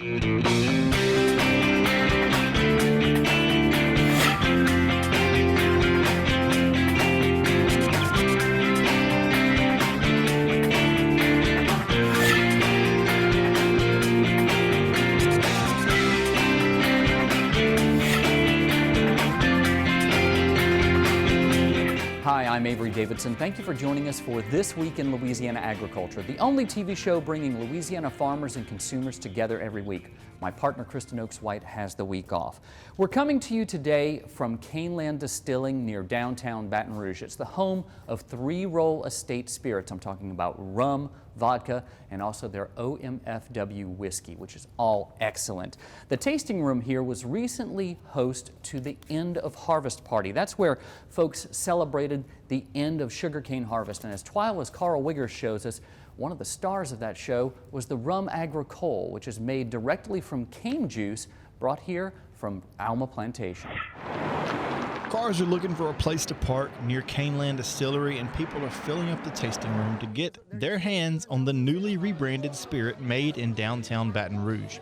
Hi, I'm Avery Davidson. Thank you for joining us for This Week in Louisiana Agriculture, the only TV show bringing Louisiana farmers and consumers together every week. My partner, Kristen Oaks-White, has the week off. We're coming to you today from Caneland Distilling near downtown Baton Rouge. It's the home of three-roll estate spirits. I'm talking about rum, vodka, and also their OMFW whiskey, which is all excellent. The tasting room here was recently host to the end of harvest party. That's where folks celebrated the end of sugarcane harvest. And as Twila's Carl Wiggers shows us, one of the stars of that show was the rum agricole, which is made directly from cane juice brought here from Alma Plantation. Cars are looking for a place to park near Caneland Distillery, and people are filling up the tasting room to get their hands on the newly rebranded spirit made in downtown Baton Rouge.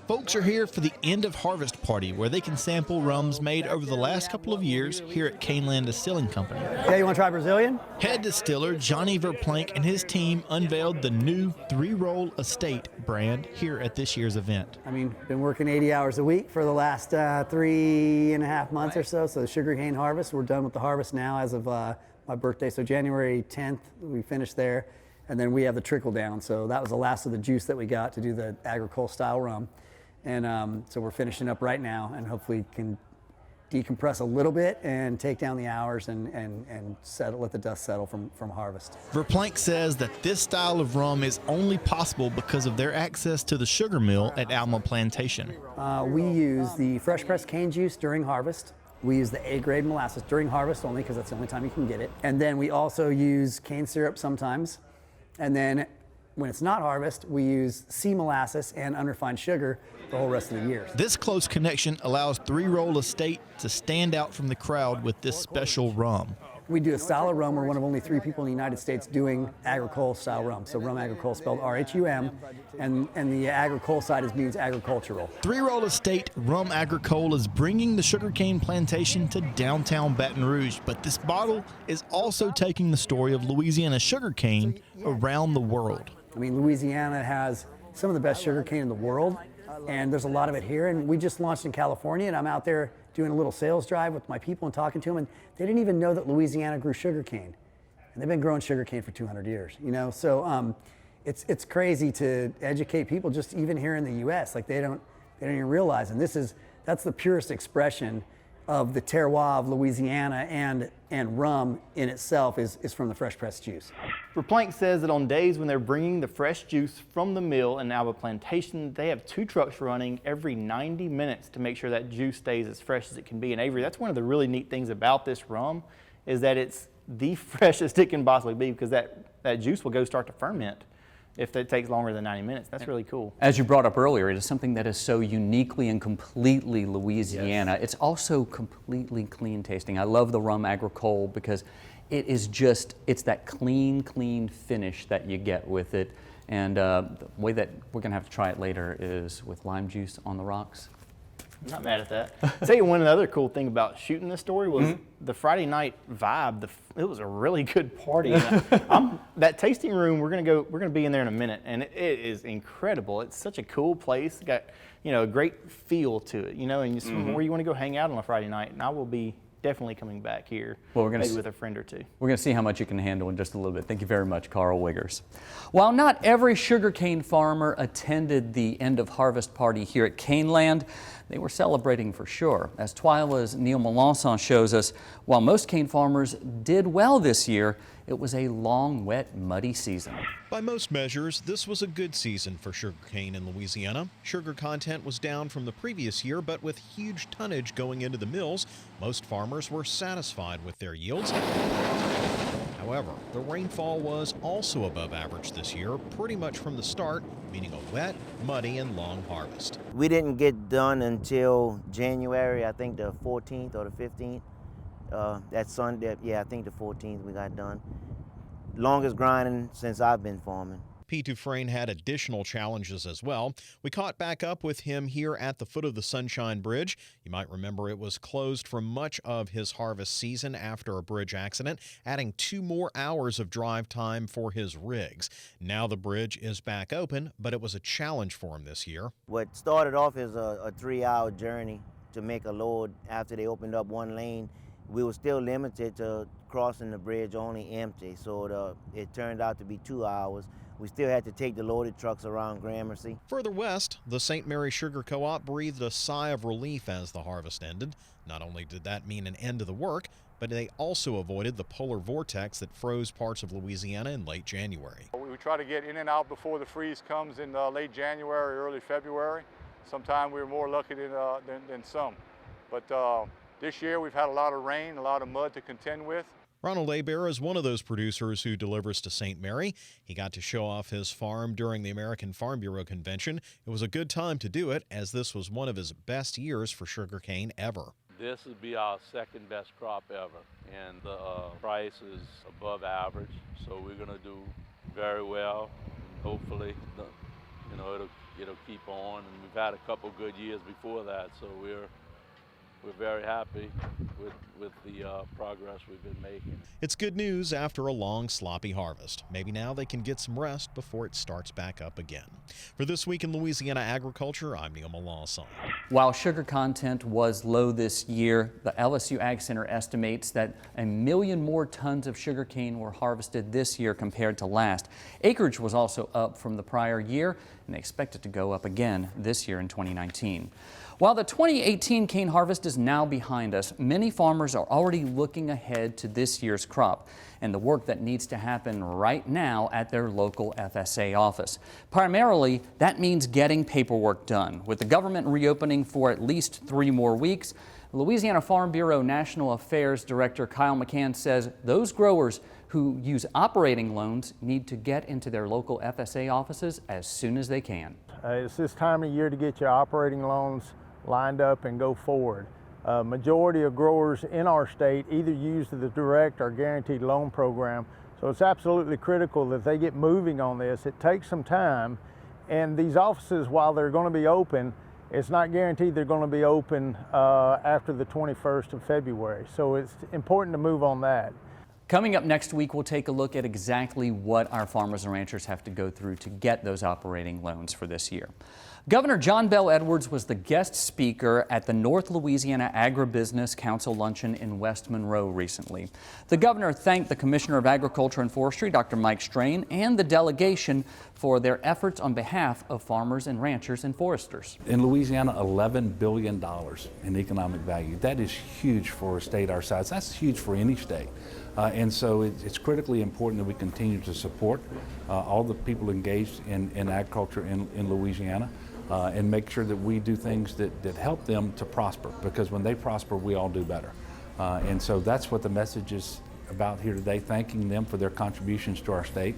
Folks are here for the end of harvest party, where they can sample rums made over the last couple of years here at Caneland Distilling Company. Yeah, you want to try Brazilian? Head distiller Johnny Verplank and his team unveiled the new three-roll estate brand here at this year's event. I mean, been working 80 hours a week for the last 3.5 months or so. So the sugarcane harvest, we're done with the harvest now as of my birthday. So January 10th, we finished there. And then we have the trickle down. So that was the last of the juice that we got to do the agricole style rum. And so we're finishing up right now, and hopefully can decompress a little bit and take down the hours and settle, let the dust settle from harvest. Verplank says that this style of rum is only possible because of their access to the sugar mill at Alma Plantation. We use the fresh pressed cane juice during harvest. We use the A-grade molasses during harvest only because that's the only time you can get it. And then we also use cane syrup sometimes. And then when it's not harvest, we use C molasses and unrefined sugar the whole rest of the year. This close connection allows Three-Roll Estate to stand out from the crowd with this special rum. We do a style of rum. We're one of only 3 people in the United States doing agricole style rum. So rum agricole spelled R-H-U-M, and the agricole side means agricultural. Three-Roll Estate Rum Agricole is bringing the sugarcane plantation to downtown Baton Rouge, but this bottle is also taking the story of Louisiana sugarcane around the world. I mean, Louisiana has some of the best sugarcane in the world, and there's a lot of it here. And we just launched in California, and I'm out there doing a little sales drive with my people and talking to them, and they didn't even know that Louisiana grew sugarcane. And they've been growing sugarcane for 200 years, you know? So it's crazy to educate people just even here in the U.S. Like they don't even realize. And that's the purest expression of the terroir of Louisiana, and rum in itself is from the fresh pressed juice. Verplank says that on days when they're bringing the fresh juice from the mill in Alma Plantation, they have 2 trucks running every 90 minutes to make sure that juice stays as fresh as it can be. And Avery, that's one of the really neat things about this rum, is that it's the freshest it can possibly be, because that juice will go start to ferment if it takes longer than 90 minutes. That's really cool. As you brought up earlier, it is something that is so uniquely and completely Louisiana. Yes. It's also completely clean tasting. I love the rum agricole because it's that clean finish that you get with it. And the way that we're gonna have to try it later is with lime juice on the rocks. I'm not mad at that. I'll tell you one other cool thing about shooting this story was the Friday night vibe. It was a really good party. That tasting room, we're gonna be in there in a minute, and it is incredible. It's such a cool place. Got a great feel to it, and it's where you want to go hang out on a Friday night. And I will be definitely coming back here, well, maybe with a friend or two. We're going to see how much you can handle in just a little bit. Thank you very much, Carl Wiggers. While not every sugarcane farmer attended the end of harvest party here at Caneland, they were celebrating for sure. As Twila's Neil Melanson shows us, while most cane farmers did well this year, it was a long, wet, muddy season. By most measures, this was a good season for sugarcane in Louisiana. Sugar content was down from the previous year, but with huge tonnage going into the mills, most farmers were satisfied with their yields. However, the rainfall was also above average this year, pretty much from the start, meaning a wet, muddy, and long harvest. We didn't get done until January, I think the 14th or the 15th. That Sunday, yeah, I think the 14th we got done. Longest grinding since I've been farming. Pete Dufresne had additional challenges as well. We caught back up with him here at the foot of the Sunshine Bridge. You might remember it was closed for much of his harvest season after a bridge accident, adding 2 more hours of drive time for his rigs. Now the bridge is back open, but it was a challenge for him this year. What started off as a 3-hour journey to make a load after they opened up one lane, we were still limited to crossing the bridge only empty, so it turned out to be 2 hours. We still had to take the loaded trucks around Gramercy. Further west, the St. Mary Sugar Co-op breathed a sigh of relief as the harvest ended. Not only did that mean an end to the work, but they also avoided the polar vortex that froze parts of Louisiana in late January. We try to get in and out before the freeze comes in late January, early February. Sometimes we're more lucky than some. But this year we've had a lot of rain, a lot of mud to contend with. Ronald Hebert is one of those producers who delivers to St. Mary. He got to show off his farm during the American Farm Bureau convention. It was a good time to do it, as this was one of his best years for sugarcane ever. This would be our second best crop ever, and the price is above average, so we're going to do very well. Hopefully, it'll keep on, and we've had a couple good years before that, so we're very happy with the progress we've been making. It's good news after a long, sloppy harvest. Maybe now they can get some rest before it starts back up again. For This Week in Louisiana Agriculture, I'm Neil Mawson. While sugar content was low this year, the LSU Ag Center estimates that 1 million more tons of sugarcane were harvested this year compared to last. Acreage was also up from the prior year, and they expect it to go up again this year in 2019. While the 2018 cane harvest is now behind us, many farmers are already looking ahead to this year's crop and the work that needs to happen right now at their local FSA office. Primarily, that means getting paperwork done. With the government reopening for at least 3 more weeks, Louisiana Farm Bureau National Affairs Director Kyle McCann says those growers who use operating loans need to get into their local FSA offices as soon as they can. It's this time of year to get your operating loans lined up and go forward. Majority of growers in our state either use the direct or guaranteed loan program, so it's absolutely critical that they get moving on this. It takes some time, and these offices, while they're going to be open, it's not guaranteed they're going to be open after the 21st of February, so it's important to move on that. Coming up next week, we'll take a look at exactly what our farmers and ranchers have to go through to get those operating loans for this year. Governor John Bel Edwards was the guest speaker at the North Louisiana Agribusiness Council luncheon in West Monroe recently. The governor thanked the Commissioner of Agriculture and Forestry, Dr. Mike Strain, and the delegation for their efforts on behalf of farmers and ranchers and foresters. In Louisiana, $11 billion in economic value. That is huge for a state our size. That's huge for any state. And so it's critically important that we continue to support all the people engaged in agriculture in Louisiana and make sure that we do things that help them to prosper, because when they prosper, we all do better. And so that's what the message is about here today, thanking them for their contributions to our state,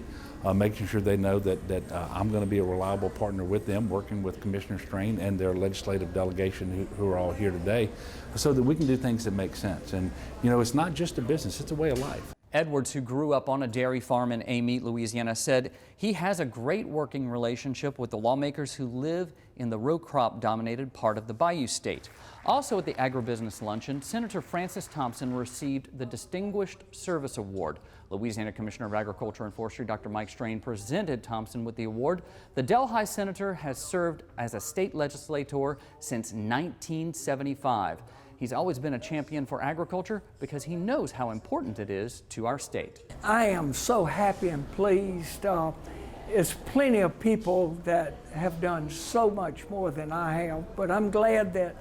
making sure they know that I'm going to be a reliable partner with them, working with Commissioner Strain and their legislative delegation who are all here today, so that we can do things that make sense. And, you know, it's not just a business, it's a way of life. Edwards, who grew up on a dairy farm in Amite, Louisiana, said he has a great working relationship with the lawmakers who live in the row crop-dominated part of the Bayou State. Also at the Agribusiness Luncheon, Senator Francis Thompson received the Distinguished Service Award. Louisiana Commissioner of Agriculture and Forestry, Dr. Mike Strain, presented Thompson with the award. The Delhi senator has served as a state legislator since 1975. He's always been a champion for agriculture because he knows how important it is to our state. I am so happy and pleased. There's plenty of people that have done so much more than I have, but I'm glad that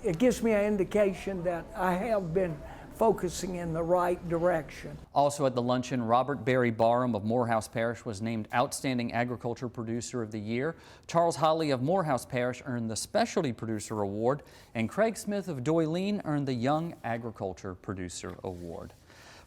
it gives me an indication that I have been focusing in the right direction. Also at the luncheon, Robert Barry Barham of Morehouse Parish was named Outstanding Agriculture Producer of the Year. Charles Holly of Morehouse Parish earned the Specialty Producer Award, and Craig Smith of Doyline earned the Young Agriculture Producer Award.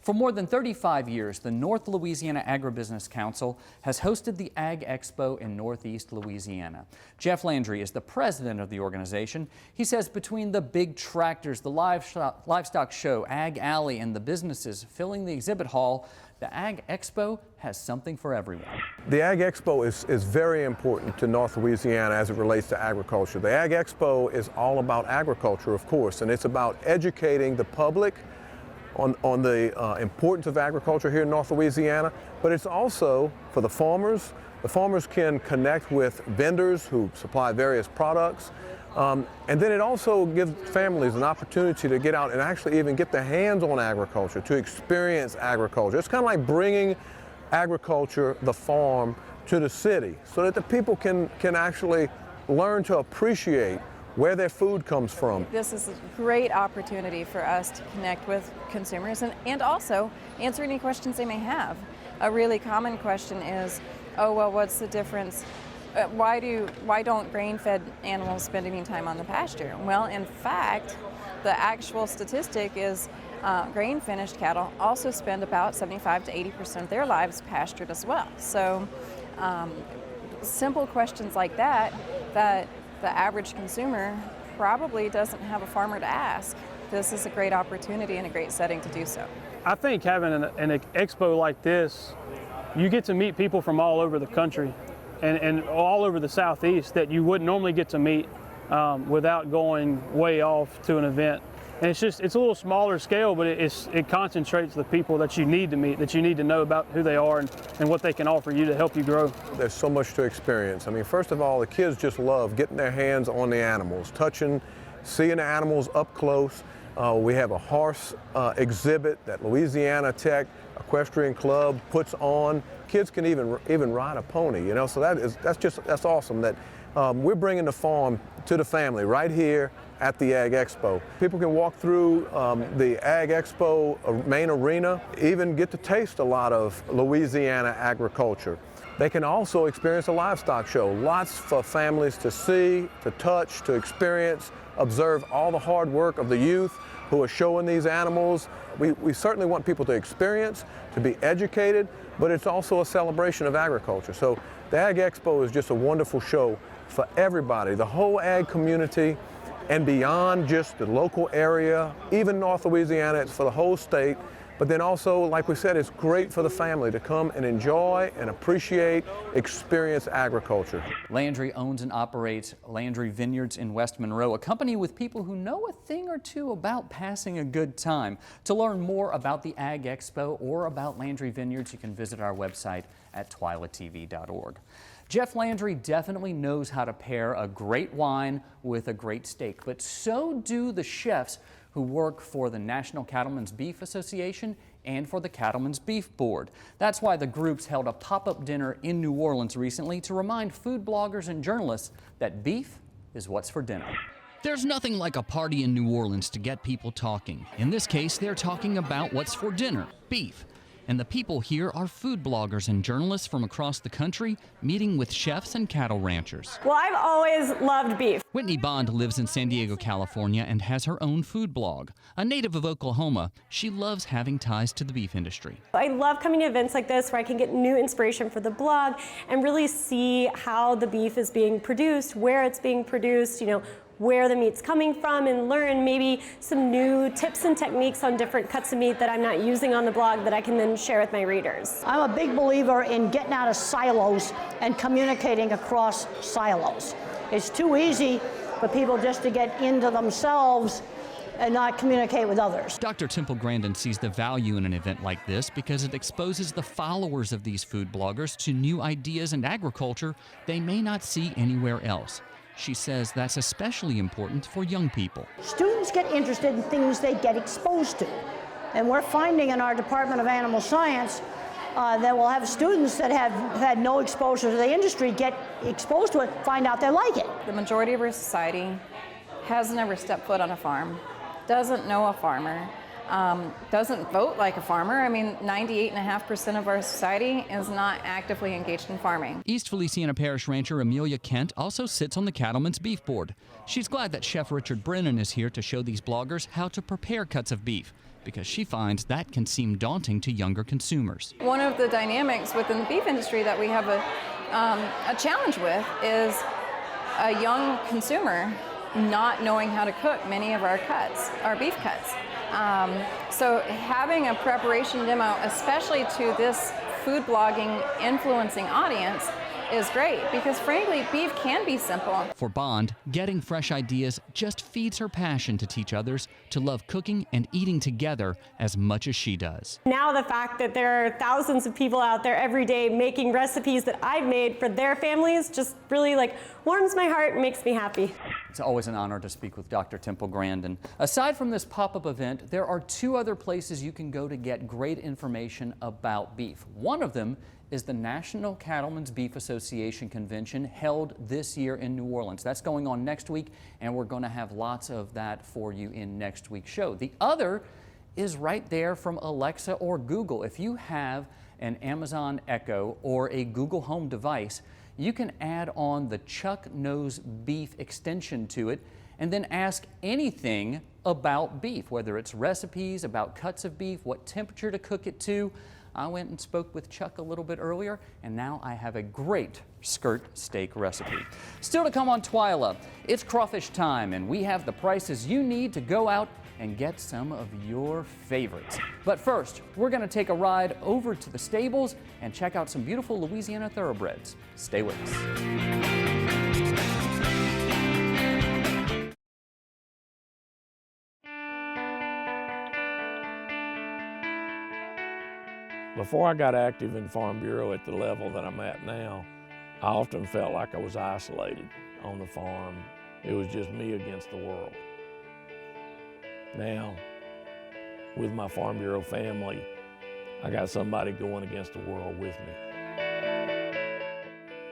For more than 35 years, the North Louisiana Agribusiness Council has hosted the Ag Expo in Northeast Louisiana. Jeff Landry is the president of the organization. He says between the big tractors, the livestock show, Ag Alley, and the businesses filling the exhibit hall, the Ag Expo has something for everyone. The Ag Expo is very important to North Louisiana as it relates to agriculture. The Ag Expo is all about agriculture, of course, and it's about educating the public on the importance of agriculture here in North Louisiana, but it's also for the farmers. The farmers can connect with vendors who supply various products, and then it also gives families an opportunity to get out and actually even get their hands on agriculture, to experience agriculture. It's kind of like bringing agriculture, the farm, to the city so that the people can actually learn to appreciate where their food comes from. This is a great opportunity for us to connect with consumers and also answer any questions they may have. A really common question is, oh, well, what's the difference? Why don't grain-fed animals spend any time on the pasture? Well, in fact, the actual statistic is grain-finished cattle also spend about 75 to 80% of their lives pastured as well. So simple questions like that the average consumer probably doesn't have a farmer to ask. This is a great opportunity and a great setting to do so. I think having an expo like this, you get to meet people from all over the country and all over the Southeast that you wouldn't normally get to meet without going way off to an event. And it's a little smaller scale, but it concentrates the people that you need to meet, that you need to know about who they are and what they can offer you to help you grow. There's so much to experience. I mean, first of all, the kids just love getting their hands on the animals, touching, seeing the animals up close. We have a horse exhibit that Louisiana Tech Equestrian Club puts on. Kids can even ride a pony, you know, so that's awesome that we're bringing the farm to the family right here at the Ag Expo. People can walk through the Ag Expo main arena, even get to taste a lot of Louisiana agriculture. They can also experience a livestock show. Lots for families to see, to touch, to experience, observe all the hard work of the youth who are showing these animals. We certainly want people to experience, to be educated, but it's also a celebration of agriculture. So the Ag Expo is just a wonderful show for everybody, the whole ag community, and beyond just the local area, even North Louisiana, it's for the whole state. But then also, like we said, it's great for the family to come and enjoy and appreciate, experience agriculture. Landry owns and operates Landry Vineyards in West Monroe, a company with people who know a thing or two about passing a good time. To learn more about the Ag Expo or about Landry Vineyards, you can visit our website at twilatv.org. Jeff Landry definitely knows how to pair a great wine with a great steak, but so do the chefs who work for the National Cattlemen's Beef Association and for the Cattlemen's Beef Board. That's why the groups held a pop-up dinner in New Orleans recently to remind food bloggers and journalists that beef is what's for dinner. There's nothing like a party in New Orleans to get people talking. In this case, they're talking about what's for dinner, beef. And the people here are food bloggers and journalists from across the country meeting with chefs and cattle ranchers. Well, I've always loved beef. Whitney Bond lives in San Diego, California, and has her own food blog. A native of Oklahoma, she loves having ties to the beef industry. I love coming to events like this where I can get new inspiration for the blog and really see how the beef is being produced, where it's being produced, where the meat's coming from, and learn maybe some new tips and techniques on different cuts of meat that I'm not using on the blog that I can then share with my readers. I'm a big believer in getting out of silos and communicating across silos. It's too easy for people just to get into themselves and not communicate with others. Dr. Temple Grandin sees the value in an event like this because it exposes the followers of these food bloggers to new ideas and agriculture they may not see anywhere else. She says that's especially important for young people. Students get interested in things they get exposed to. And we're finding in our Department of Animal Science that we'll have students that have had no exposure to the industry get exposed to it, find out they like it. The majority of our society has never stepped foot on a farm, doesn't know a farmer, doesn't vote like a farmer. I mean, 98.5% of our society is not actively engaged in farming. East Feliciana Parish rancher Amelia Kent also sits on the Cattlemen's Beef Board. She's glad that Chef Richard Brennan is here to show these bloggers how to prepare cuts of beef. because she finds that can seem daunting to younger consumers. One of the dynamics within the beef industry that we have a challenge with is a young consumer not knowing how to cook many of our cuts, our beef cuts. So having a preparation demo, especially to this food blogging influencing audience, is great because frankly, beef can be simple. For Bond, getting fresh ideas just feeds her passion to teach others to love cooking and eating together as much as she does. Now the fact that there are thousands of people out there every day making recipes that I've made for their families just really warms my heart and makes me happy. It's always an honor to speak with Dr. Temple Grandin. Aside from this pop-up event, there are 2 other places you can go to get great information about beef. One of them is the National Cattlemen's Beef Association Convention held this year in New Orleans. That's going on next week, and we're going to have lots of that for you in next week's show. The other is right there from Alexa or Google. If you have an Amazon Echo or a Google Home device, you can add on the Chuck Knows Beef extension to it and then ask anything about beef, whether it's recipes, about cuts of beef, what temperature to cook it to. I went and spoke with Chuck a little bit earlier, and now I have a great skirt steak recipe. Still to come on Twila, it's crawfish time, and we have the prices you need to go out and get some of your favorites. But first, we're going to take a ride over to the stables and check out some beautiful Louisiana thoroughbreds. Stay with us. Before I got active in Farm Bureau at the level that I'm at now, I often felt like I was isolated on the farm. It was just me against the world. Now, with my Farm Bureau family, I got somebody going against the world with me.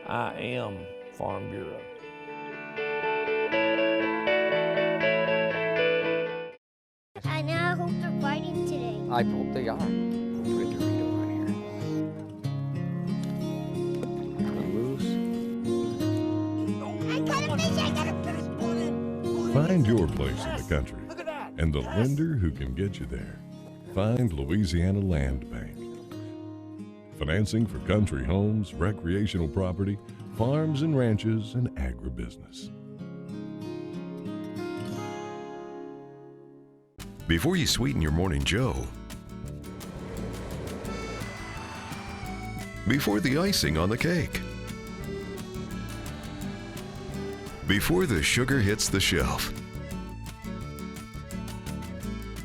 I am Farm Bureau. I now hope they're fighting today. I hope they are. Find your place in the country and the lender who can get you there. Find Louisiana Land Bank. Financing for country homes, recreational property, farms and ranches, and agribusiness. Before you sweeten your morning joe, before the icing on the cake, before the sugar hits the shelf.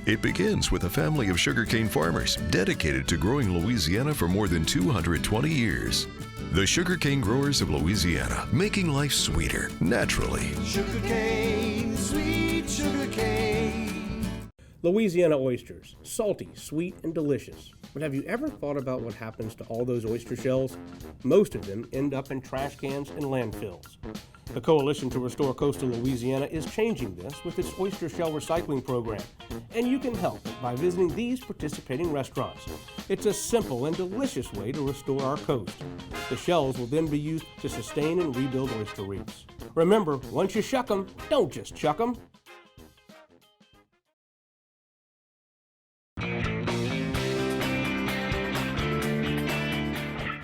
It begins with a family of sugarcane farmers dedicated to growing Louisiana for more than 220 years. The Sugarcane Growers of Louisiana, making life sweeter, naturally. Sugarcane, sweet sugarcane. Louisiana oysters, salty, sweet, and delicious. But have you ever thought about what happens to all those oyster shells? Most of them end up in trash cans and landfills. The Coalition to Restore Coastal Louisiana is changing this with its oyster shell recycling program, and you can help by visiting these participating restaurants. It's a simple and delicious way to restore our coast. The shells will then be used to sustain and rebuild oyster reefs. Remember, once you shuck them, don't just chuck them.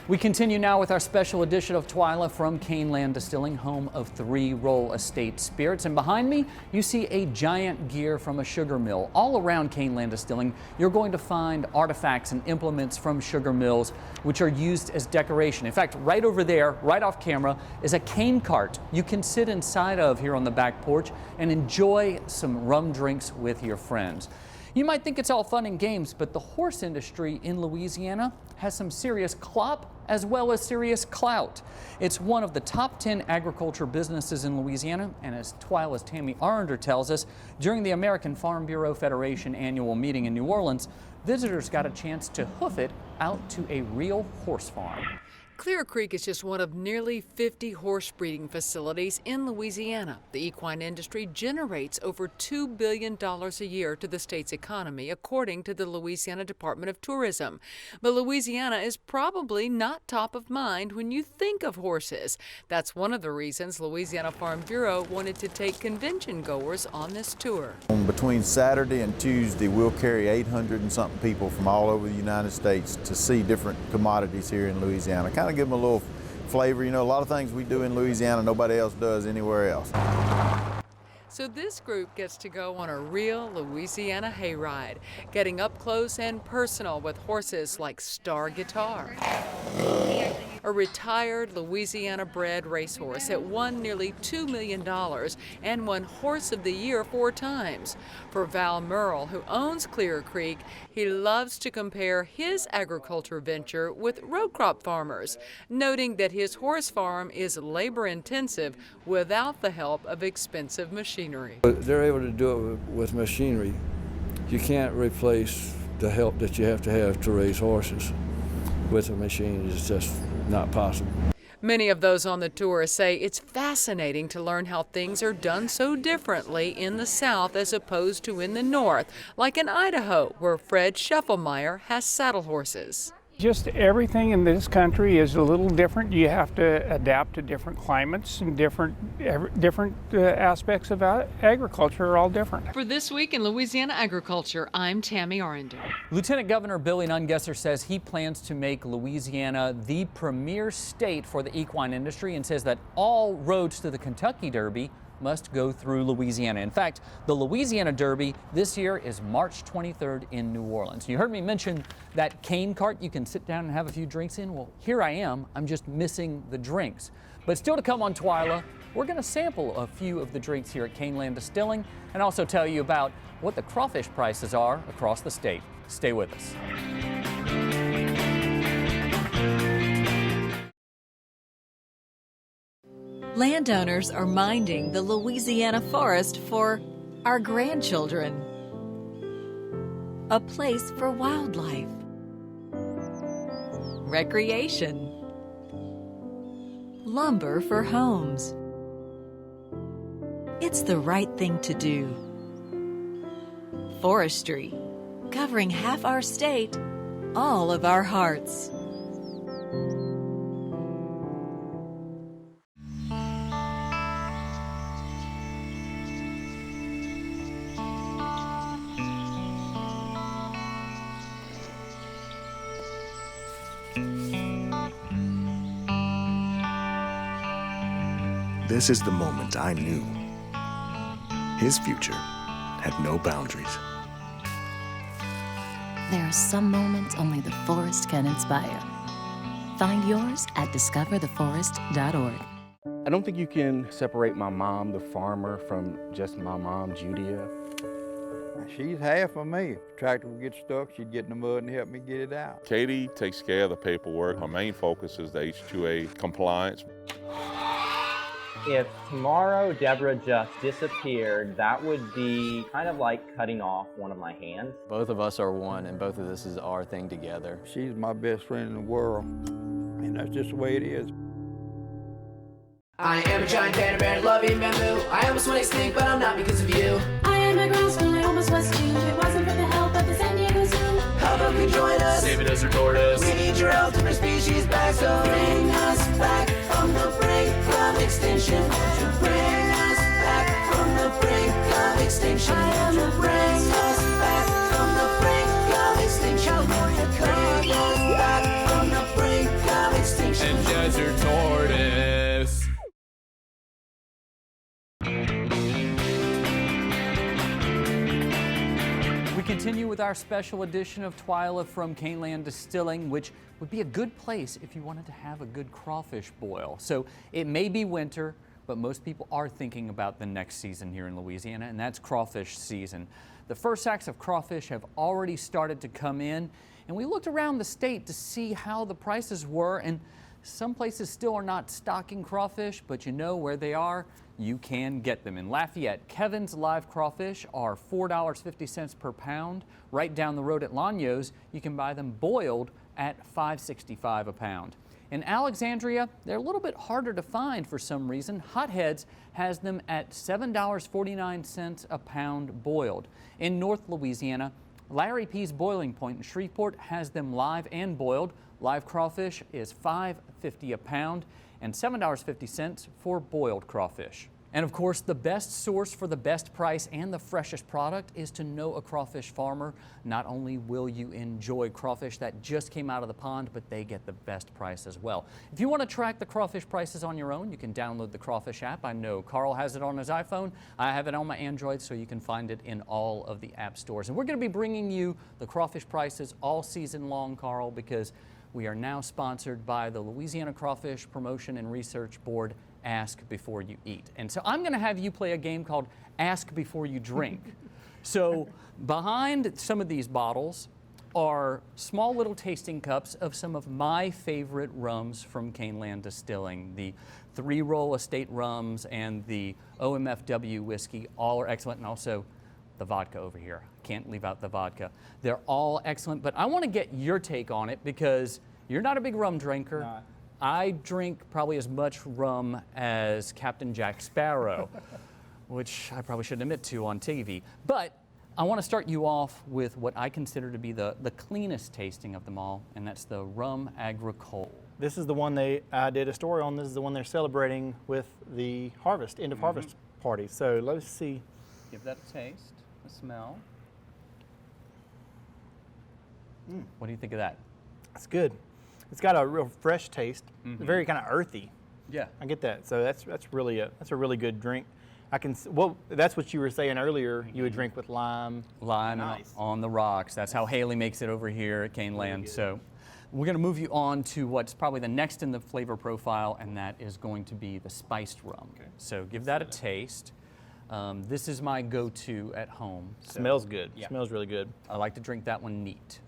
We continue now with our special edition of Twila from Caneland Distilling, home of 3 Roll Estate Spirits. And behind me, you see a giant gear from a sugar mill. All around Caneland Distilling, you're going to find artifacts and implements from sugar mills, which are used as decoration. In fact, right over there, right off camera, is a cane cart you can sit inside of here on the back porch and enjoy some rum drinks with your friends. You might think it's all fun and games, but the horse industry in Louisiana has some serious clop as well as serious clout. It's one of the top 10 agriculture businesses in Louisiana, and as Twila's Tammy Arender tells us, during the American Farm Bureau Federation annual meeting in New Orleans, visitors got a chance to hoof it out to a real horse farm. Clear Creek is just one of nearly 50 horse breeding facilities in Louisiana. The equine industry generates over $2 billion a year to the state's economy, according to the Louisiana Department of Tourism. But Louisiana is probably not top of mind when you think of horses. That's one of the reasons Louisiana Farm Bureau wanted to take convention goers on this tour. Between Saturday and Tuesday, we'll carry 800 and something people from all over the United States to see different commodities here in Louisiana. Kind of give them a little flavor. You know, a lot of things we do in Louisiana nobody else does anywhere else. So this group gets to go on a real Louisiana hayride, getting up close and personal with horses like Star Guitar, a retired Louisiana-bred racehorse that won nearly $2 million and won Horse of the Year 4 times. For Val Merle, who owns Clear Creek, he loves to compare his agriculture venture with row crop farmers, noting that his horse farm is labor-intensive without the help of expensive machinery. They're able to do it with machinery. You can't replace the help that you have to raise horses with a machine. It's just not possible. Many of those on the tour say it's fascinating to learn how things are done so differently in the South as opposed to in the North, like in Idaho, where Fred Scheffelmeyer has saddle horses. Just everything in this country is a little different. You have to adapt to different climates and different aspects of agriculture are all different. For This Week in Louisiana Agriculture, I'm Tammy Arender. Lieutenant Governor Billy Nungesser says he plans to make Louisiana the premier state for the equine industry and says that all roads to the Kentucky Derby must go through Louisiana. In fact, the Louisiana Derby this year is March 23rd in New Orleans. You heard me mention that cane cart you can sit down and have a few drinks in. Well, here I am. I'm just missing the drinks. But still to come on Twila, we're going to sample a few of the drinks here at Caneland Distilling and also tell you about what the crawfish prices are across the state. Stay with us. Landowners are minding the Louisiana forest for our grandchildren. A place for wildlife, recreation, lumber for homes. It's the right thing to do. Forestry, covering half our state, all of our hearts. This is the moment I knew. His future had no boundaries. There are some moments only the forest can inspire. Find yours at discovertheforest.org. I don't think you can separate my mom, the farmer, from just my mom, Judia. She's half of me. If the tractor would get stuck, she'd get in the mud and help me get it out. Katie takes care of the paperwork. Her main focus is the H-2A compliance. If tomorrow Deborah just disappeared, that would be kind of like cutting off one of my hands. Both of us are one, and both of this is our thing together. She's my best friend in the world, and that's just the way it is. I am a giant panda bear, loving bamboo. I almost want to extinct, but I'm not because of you. I am a grouse when I almost was too. If it wasn't for the help of the San Diego Zoo. How about you join us? Save a desert tortoise. We need your help to bring species back, so bring us back from the brink of extinction. Bring us back from the brink of extinction. Bring us back from the brink of extinction. Bring us back from the brink of extinction. And desert tortoise. We continue with our special edition of Twila from Caneland Distilling, which would be a good place if you wanted to have a good crawfish boil. So it may be winter, but most people are thinking about the next season here in Louisiana, and that's crawfish season. The first sacks of crawfish have already started to come in, and we looked around the state to see how the prices were, and some places still are not stocking crawfish, but you know where they are, you can get them. In Lafayette, Kevin's live crawfish are $4.50 per pound. Right down the road at Lanyo's, you can buy them boiled at $5.65 a pound. In Alexandria, they're a little bit harder to find for some reason. Hotheads has them at $7.49 a pound boiled. In North Louisiana, Larry P's Boiling Point in Shreveport has them live and boiled. Live crawfish is $5.50 a pound and $7.50 for boiled crawfish. And of course, the best source for the best price and the freshest product is to know a crawfish farmer. Not only will you enjoy crawfish that just came out of the pond, but they get the best price as well. If you want to track the crawfish prices on your own, you can download the Crawfish app. I know Carl has it on his iPhone. I have it on my Android, so you can find it in all of the app stores. And we're going to be bringing you the crawfish prices all season long, Carl, because we are now sponsored by the Louisiana Crawfish Promotion and Research Board, Ask Before You Eat. And so I'm going to have you play a game called Ask Before You Drink. So behind some of these bottles are small little tasting cups of some of my favorite rums from Caneland Distilling. The 3-roll estate rums and the OMFW whiskey, all are excellent, and also the vodka over here. Can't leave out the vodka. They're all excellent, but I want to get your take on it because you're not a big rum drinker. Not. I drink probably as much rum as Captain Jack Sparrow, which I probably shouldn't admit to on TV. But I want to start you off with what I consider to be the cleanest tasting of them all, and that's the rum agricole. This is the one I did a story on. This is the one they're celebrating with the harvest, end of harvest party. So let's see. Give that a taste, a smell. What do you think of that? It's good. It's got a real fresh taste, very kind of earthy. Yeah, I get that. So that's really a really good drink. That's what you were saying earlier. You would drink with lime. Lime nice. On the rocks. That's how Haley makes it over here at Caneland. So we're going to move you on to what's probably the next in the flavor profile, and that is going to be the spiced rum. Okay. So give that a taste. This is my go-to at home. So, smells good. Yeah. Smells really good. I like to drink that one neat.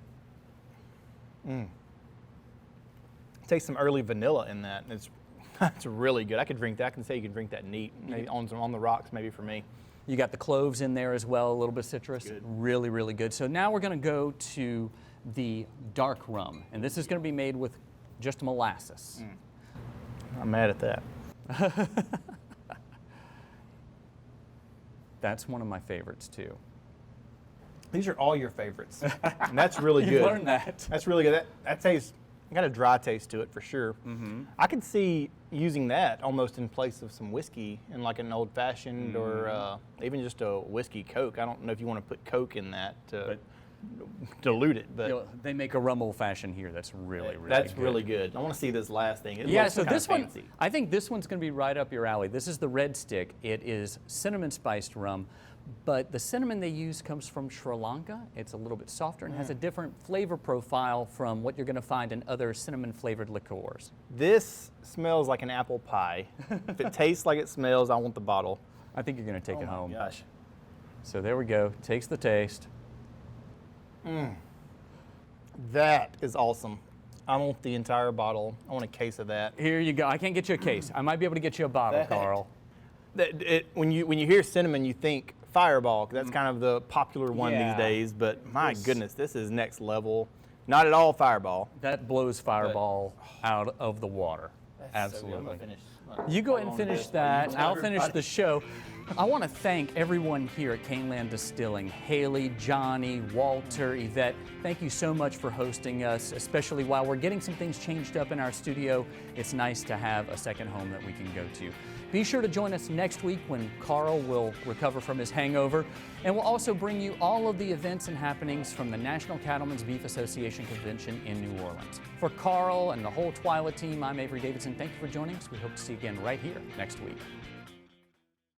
Take some early vanilla in that. It's really good. I could drink that. I can say you could drink that neat, maybe on the rocks, maybe for me. You got the cloves in there as well, a little bit of citrus. Good. Really, really good. So now we're going to go to the dark rum, and this is going to be made with just molasses. I'm mad at that. That's one of my favorites too. These are all your favorites, and that's really good. You learned that. That's really good. That tastes. Got a dry taste to it for sure. I could see using that almost in place of some whiskey in like an old fashioned or even just a whiskey Coke. I don't know if you want to put Coke in that to dilute it, but they make a rum old fashioned here that's really good. Really good. I want to see this last thing. It looks so this one, fancy. I think this one's going to be right up your alley. This is the Red Stick. It is cinnamon spiced rum. But the cinnamon they use comes from Sri Lanka. It's a little bit softer and has a different flavor profile from what you're going to find in other cinnamon-flavored liqueurs. This smells like an apple pie. If it tastes like it smells, I want the bottle. I think you're going to take it home. Gosh. So there we go. Takes the taste. That is awesome. I want the entire bottle. I want a case of that. Here you go. I can't get you a case. I might be able to get you a bottle, Carl. When you hear cinnamon, you think Fireball, 'cause that's kind of the popular one these days, but my goodness, this is next level. Not at all Fireball. That blows Fireball out of the water. Absolutely. You go ahead and finish that. I'll finish the show. I want to thank everyone here at Caneland Distilling. Haley, Johnny, Walter, Yvette, thank you so much for hosting us, especially while we're getting some things changed up in our studio. It's nice to have a second home that we can go to. Be sure to join us next week when Carl will recover from his hangover. And we'll also bring you all of the events and happenings from the National Cattlemen's Beef Association Convention in New Orleans. For Carl and the whole Twila team, I'm Avery Davidson. Thank you for joining us. We hope to see you again right here next week.